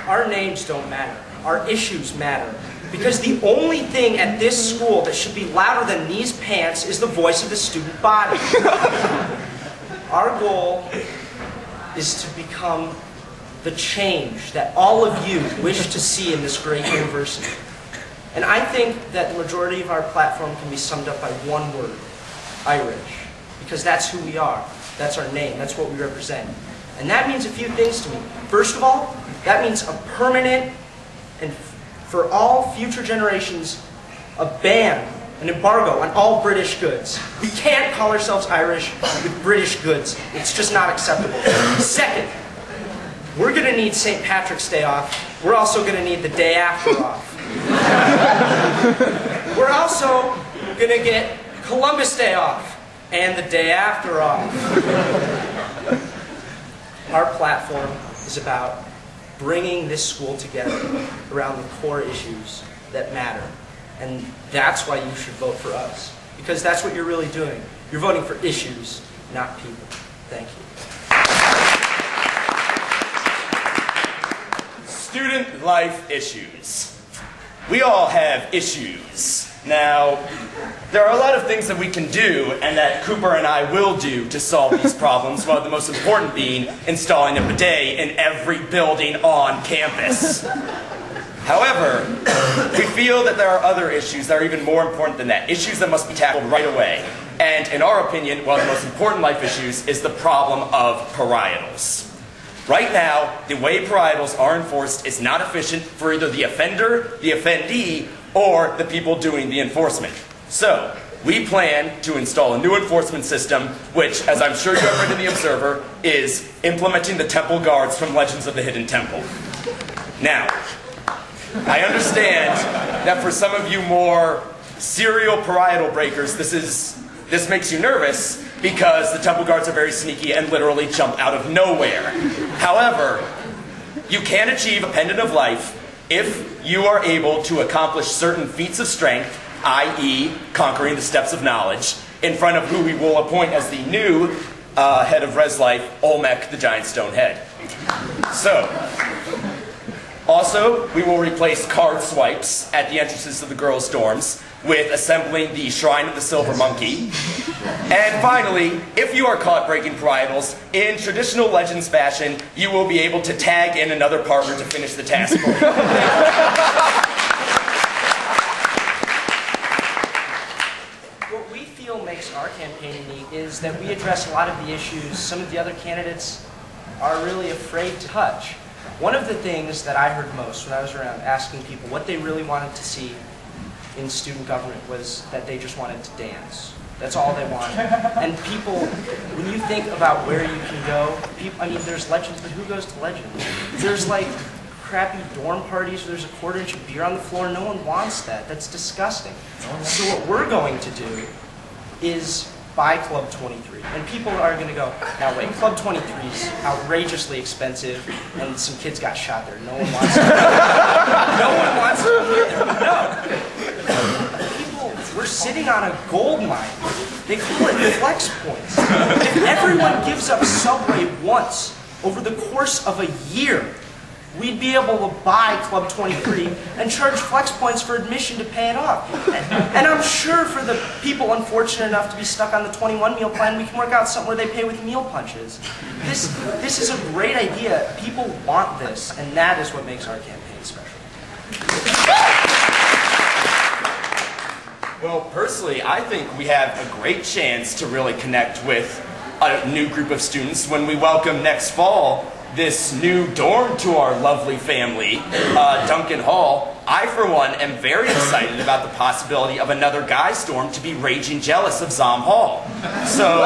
Our names don't matter. Our issues matter. Because the only thing at this school that should be louder than these pants is the voice of the student body. Our goal is to become the change that all of you wish to see in this great university. And I think that the majority of our platform can be summed up by one word: Irish. Because that's who we are. That's our name. That's what we represent. And that means a few things to me. First of all, that means a permanent, and for all future generations, a ban, an embargo on all British goods. We can't call ourselves Irish with British goods. It's just not acceptable. Second, we're going to need St. Patrick's Day off. We're also going to need the day after off. We're also going to get Columbus Day off and the day after off. Our platform is about bringing this school together around the core issues that matter. And that's why you should vote for us. Because that's what you're really doing. You're voting for issues, not people. Thank you. Student life issues. We all have issues. Now, there are a lot of things that we can do and that Cooper and I will do to solve these problems, one of the most important being installing a bidet in every building on campus. However, we feel that there are other issues that are even more important than that, issues that must be tackled right away. And in our opinion, one of the most important life issues is the problem of parietals. Right now, the way parietals are enforced is not efficient for either the offender, the offendee, or the people doing the enforcement. So, we plan to install a new enforcement system, which, as I'm sure you have read in the Observer, is implementing the temple guards from Legends of the Hidden Temple. Now, I understand that for some of you more serial parietal breakers, this makes you nervous because the temple guards are very sneaky and literally jump out of nowhere. However, you can achieve a pendant of life if you are able to accomplish certain feats of strength, i.e. conquering the steps of knowledge, in front of who we will appoint as the new head of Res Life, Olmec, the giant stone head. So, also, we will replace card swipes at the entrances to the girls' dorms with assembling the Shrine of the Silver Monkey. And finally, if you are caught breaking parietals, in traditional Legends fashion, you will be able to tag in another partner to finish the task for you. What we feel makes our campaign unique is that we address a lot of the issues some of the other candidates are really afraid to touch. One of the things that I heard most when I was around asking people what they really wanted to see in student government was that they just wanted to dance. That's all they wanted. And people, when you think about where you can go, I mean, there's Legends, but who goes to Legends? There's like crappy dorm parties where there's a quarter-inch of beer on the floor. No one wants that. That's disgusting. So what we're going to do is buy Club 23. And people are going to go, now wait, Club 23 is outrageously expensive, and some kids got shot there. No one wants to. No one wants to live there. No. People, we're sitting on a gold mine. They call it flex points. If everyone gives up Subway once over the course of a year, we'd be able to buy Club 23 and charge flex points for admission to pay it off. And I'm sure for the people unfortunate enough to be stuck on the 21 meal plan, we can work out something where they pay with meal punches. This is a great idea. People want this, and that is what makes our campaign special. Well, personally, I think we have a great chance to really connect with a new group of students when we welcome next fall this new dorm to our lovely family, Duncan Hall. I, for one, am very excited about the possibility of another guy's dorm to be raging jealous of Zahm Hall. So,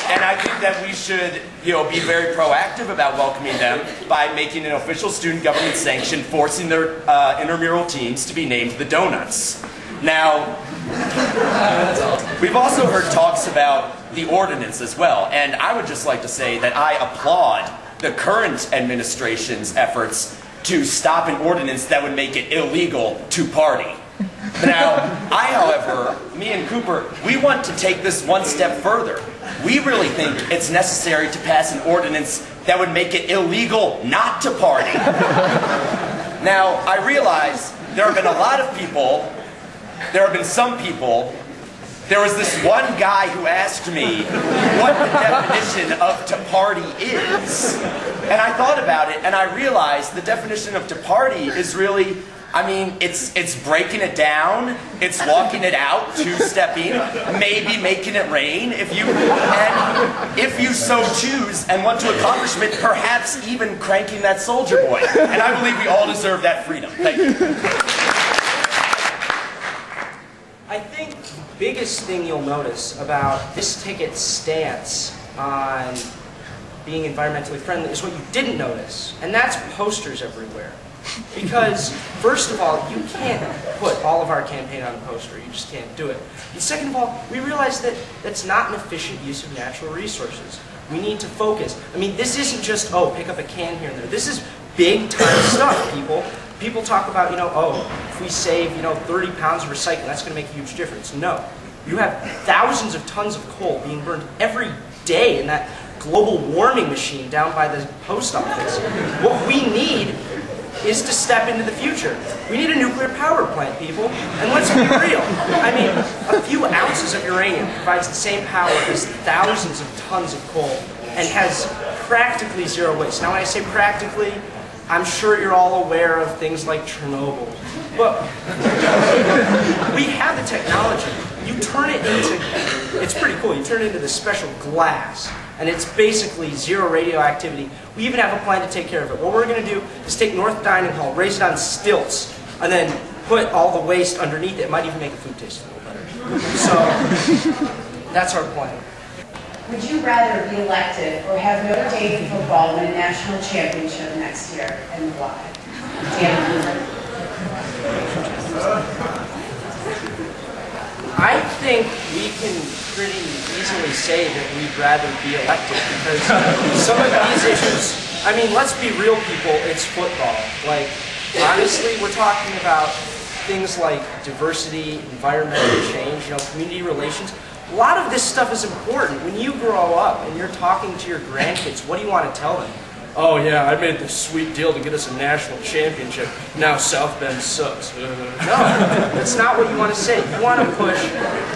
and I think that we should, be very proactive about welcoming them by making an official student government sanction, forcing their intramural teams to be named the Donuts. Now, we've also heard talks about the ordinance as well, and I would just like to say that I applaud the current administration's efforts to stop an ordinance that would make it illegal to party. Now, however, me and Cooper, we want to take this one step further. We really think it's necessary to pass an ordinance that would make it illegal not to party. Now, I realize there have been a lot of people, there have been some people. There was this one guy who asked me what the definition of to party is. And I thought about it, and I realized the definition of to party is really, I mean, it's breaking it down, it's walking it out, two-stepping, maybe making it rain, if you so choose and want to accomplish it, perhaps even cranking that soldier boy. And I believe we all deserve that freedom. Thank you. I think the biggest thing you'll notice about this ticket's stance on being environmentally friendly is what you didn't notice, and that's posters everywhere. Because, first of all, you can't put all of our campaign on a poster. You just can't do it. And second of all, we realize that that's not an efficient use of natural resources. We need to focus. I mean, this isn't just, oh, pick up a can here and there. This is big-time stuff, people. People talk about, oh, if we save, 30 pounds of recycling, that's going to make a huge difference. No. You have thousands of tons of coal being burned every day in that global warming machine down by the post office. What we need is to step into the future. We need a nuclear power plant, people. And let's be real. I mean, a few ounces of uranium provides the same power as thousands of tons of coal and has practically zero waste. Now, when I say practically, I'm sure you're all aware of things like Chernobyl. But we have the technology. You turn it into, it's pretty cool, you turn it into this special glass, and it's basically zero radioactivity. We even have a plan to take care of it. What we're going to do is take North Dining Hall, raise it on stilts, and then put all the waste underneath it. It might even make the food taste a little better. So, that's our plan. Would you rather be elected or have Notre Dame football win a national championship next year, and why? Dan. I think we can pretty easily say that we'd rather be elected because some of these issues, I mean, let's be real, people, it's football. Like, honestly, we're talking about things like diversity, environmental change, community relations. A lot of this stuff is important. When you grow up and you're talking to your grandkids, what do you want to tell them? Oh yeah, I made this sweet deal to get us a national championship. Now South Bend sucks. No, that's not what you want to say. You want to push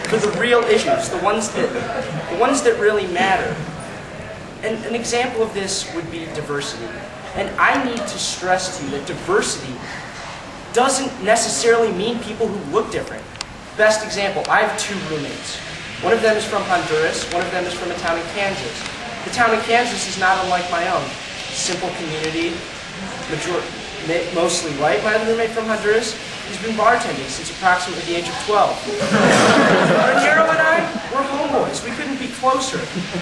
for the real issues, the ones that really matter. And an example of this would be diversity. And I need to stress to you that diversity doesn't necessarily mean people who look different. Best example, I have 2 roommates. One of them is from Honduras, one of them is from a town in Kansas. The town in Kansas is not unlike my own. Simple community, mostly white. My other roommate from Honduras, he's been bartending since approximately the age of 12. Nero and I, we're homeboys. We couldn't be closer.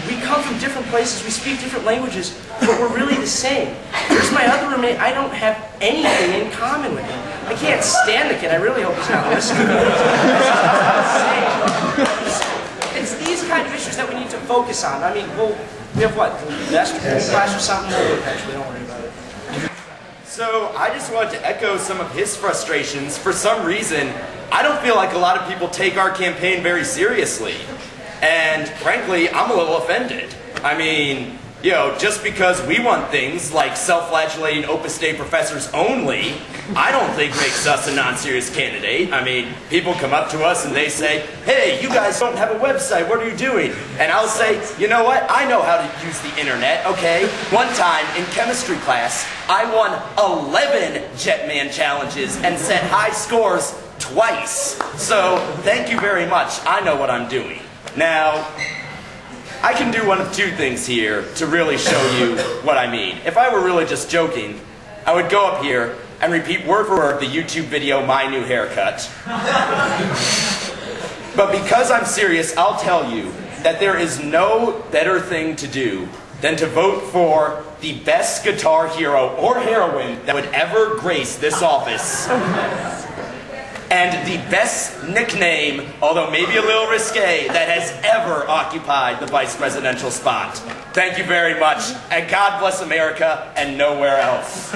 We come from different places, we speak different languages, but we're really the same. Here's my other roommate, I don't have anything in common with him. I can't stand the kid, I really hope he's not listening. It's these kind of issues that we need to focus on. I mean, we have what, the best class or something? Eventually, don't worry about it. So I just wanted to echo some of his frustrations. For some reason, I don't feel like a lot of people take our campaign very seriously. And frankly, I'm a little offended. I mean, just because we want things like self-flagellating Opus Dei professors only, I don't think makes us a non-serious candidate. I mean, people come up to us and they say, hey, you guys don't have a website, what are you doing? And I'll say, you know what, I know how to use the internet, okay? One time in chemistry class, I won 11 Jetman challenges and set high scores twice. So, thank you very much, I know what I'm doing. Now, I can do one of 2 things here to really show you what I mean. If I were really just joking, I would go up here and repeat word for word the YouTube video, My New Haircut. But because I'm serious, I'll tell you that there is no better thing to do than to vote for the best guitar hero or heroine that would ever grace this office. And the best nickname, although maybe a little risque, that has ever occupied the vice presidential spot. Thank you very much, and God bless America and nowhere else.